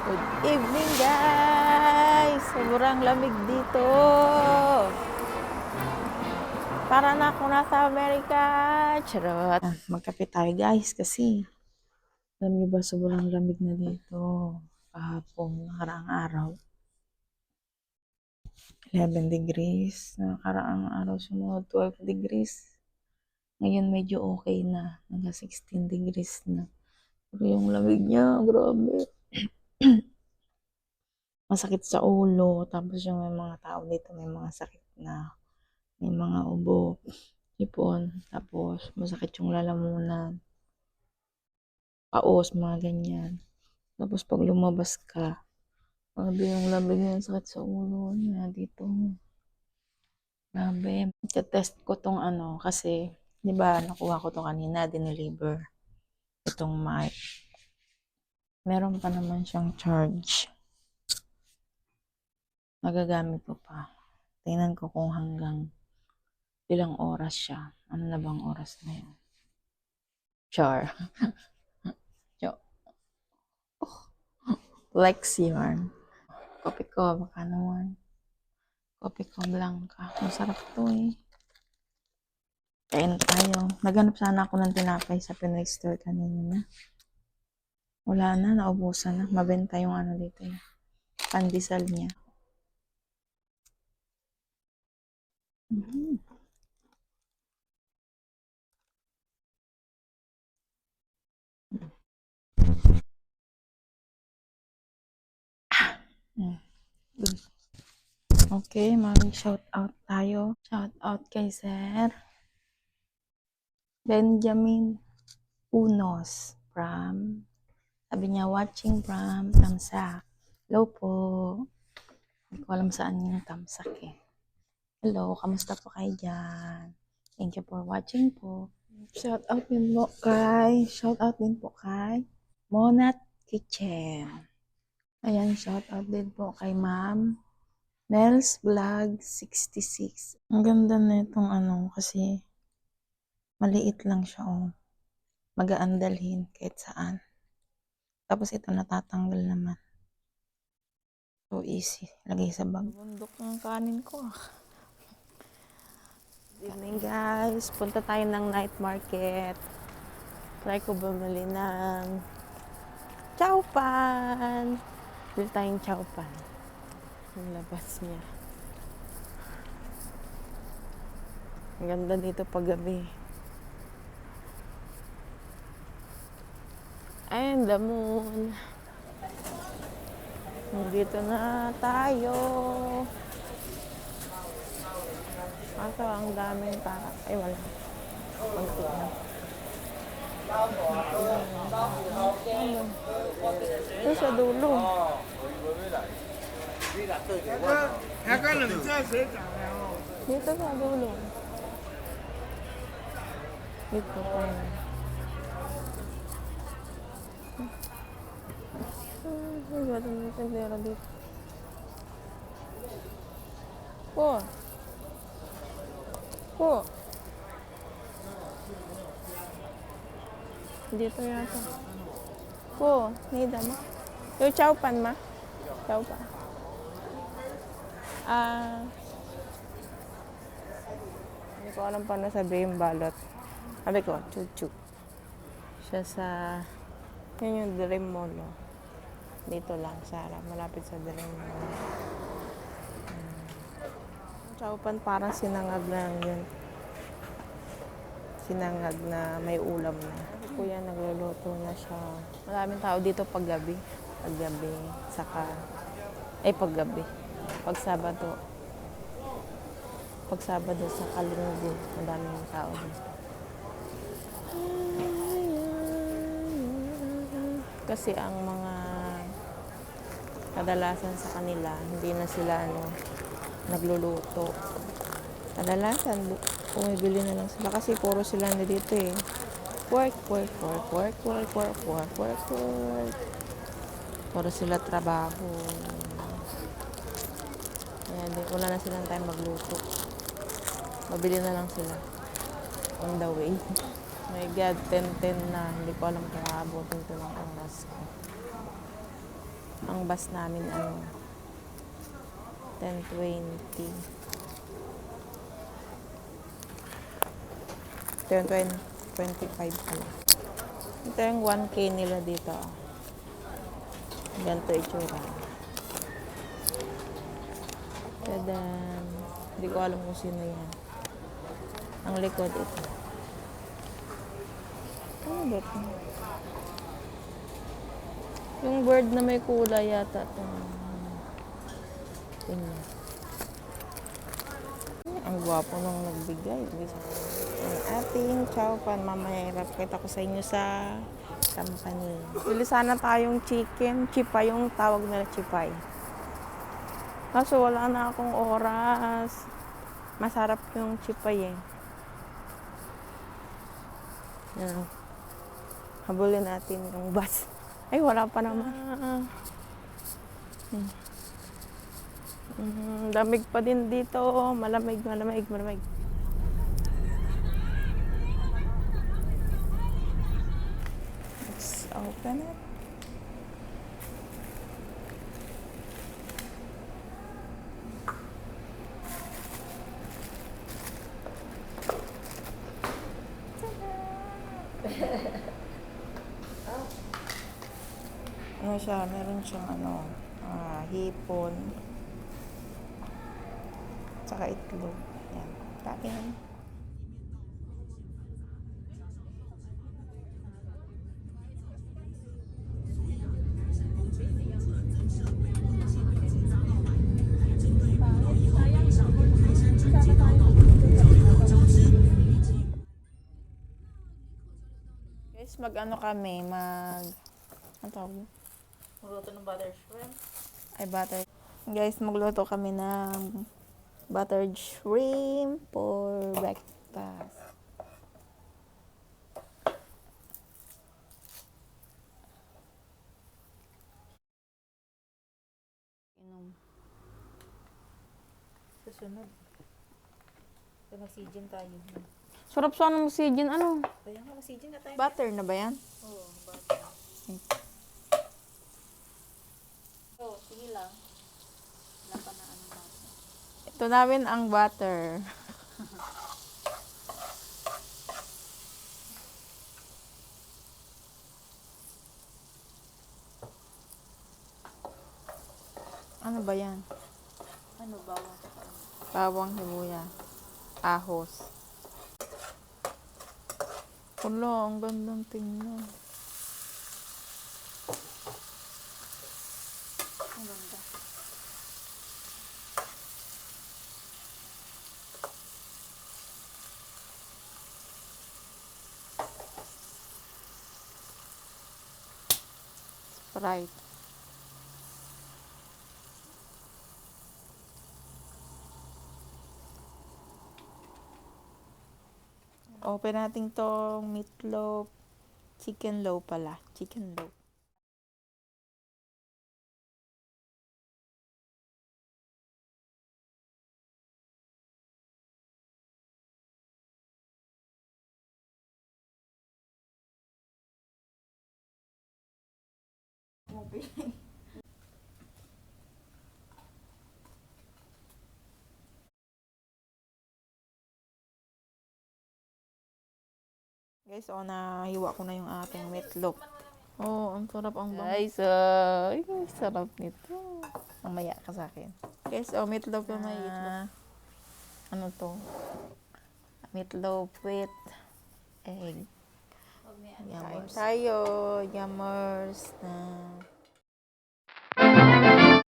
Good evening guys! Sobrang lamig dito. Para na ako nasa Amerika. Charot. Magkape tayo guys kasi alam niyo ba sobrang lamig na dito. Kahapon, nakaraang araw. 11 degrees. Nakaraang araw sumunod 12 degrees. Ngayon medyo okay na. Hanggang 16 degrees na. Pero yung lamig niya, grabe. Masakit sa ulo. Tapos yung may mga tao dito may mga sakit na. May mga ubo, sipon, tapos masakit yung lalamunan, paos, mga ganyan. Tapos pag lumabas ka, grabe yung lamig niya, sakit sa ulo niya dito. Grabe. Test ko tong ano, kasi, di ba, nakuha ko to kanina, dineliver. Itong mic. Meron pa naman siyang charge. Magagamit ko pa. Tingnan ko kung hanggang ilang oras siya. Ano na bang oras na yun? Char. Flex yarn. Kopi ko, baka naman. Kopi ko blanca. Masarap to eh. Kain tayo. Naghanap sana ako ng tinapay sa Pinoy store kanina na. Wala na, naubusan na. Mabenta yung ano dito eh. Pandesal niya. Mm-hmm. Good. Okay, mag-shout out tayo. Shout out kay Sir Benjamin Unos from, sabi niya, watching from Tamsak. Hello po. Hindi ko alam saan yung Tamsak eh. Hello, kamusta po kayo dyan? Thank you for watching po. Shout out din po kay Monat Kitchen. Ayan, shout out din po kay Ma'am Mel's Vlog 66. Ang ganda na itong ano kasi maliit lang siya oh. Magaan dalhin kahit saan. Tapos ito natatanggal naman. So easy. Lagay sa bag. Bundok ng kanin ko. Kanin guys. Punta tayo ng night market. Try ko bumili ng chowpan. Bili tayong chowpan. Yung labas niya. Ang ganda dito pag gabi. And the moon. Dito na tayo. Kaso ang daming tao. Ay wala. Pagtik na. Ito sa dulo. Dito sa dulo. Dito tayo. Ay, ba't naman yung tindera dito? Po. Po. Dito yata. Po. Nida ma. Yung chowpan ma. Chowpan. Hindi ko alam paano sabihin balot. Sabi ko, chuchu. Siya sa, yun yung Dream Mall. Dito lang, Sara. Malapit sa Dream Mall. Chowpan parang sinangag na yun. Sinangag na may ulam na. Kuya, nagluluto na siya. Maraming tao dito paggabi. Paggabi, saka, paggabi. Pag Sabado. Pag Sabado sa Kalinggo, madaming tao dito. Kasi ang mga kadalasan sa kanila, hindi na sila nagluluto. Kadalasan, bumibili na lang sila kasi puro sila na dito eh. Work. Puro sila trabaho. Kaya wala na silang time magluto. Mabili na lang sila. On the way. My God, 10:10 na. Hindi ko alam kung aabotin ito ng oras ko. Ang ang bus namin, 10:20. 10:25 pala. Ito yung 1K nila dito. Ganito itsura. Tadan. Hindi ko alam kung sino yan. Ang likod ito. Ano ba ito? Yung bird na may kulay yata ito. Tingnan. Ang gwapo nung nagbigay. Ang ating chow pan. Mamaya i-report ako sa inyo sa company. Bili sana tayong chicken. Chipay yung tawag nila, chipay. Kaso wala na akong oras. Masarap yung chipay eh. Yan. Habulin natin yung bus. Ay, wala pa naman. Lamig pa din dito. Malamig. Let's open it. Ano siya? Meron siyang hipon. Tsaka itlog. Yan. Kain. Guys, ano tawag yun? Magluto ng butter shrimp. Ay, butter. Guys, magluto kami ng buttered shrimp for breakfast. Susunod. So, mag-sijin tayo. Sarap sana mag-sijin. Ano? Kaya nga, mag-sijin na tayo. Butter na ba yan? Oo, butter. So, sige lang. Wala pa na natin. Ito namin ang butter. Ano ba yan? Ano, bawang sa ano? Bawang, sibuyas, ahos. Wala, ang gandang tingnan. Ang ganda. Sprite. Open natin tong meatloaf. Chicken loaf pala. Chicken loaf. Guys, nahiwa ko na yung ating meatloaf. Ang sarap ang bang. Guys, sarap nito. Mamaya ka sa akin. Guys, meatloaf yung may itlog. Ano to? Meatloaf with egg. Kain tayo. Yummers na.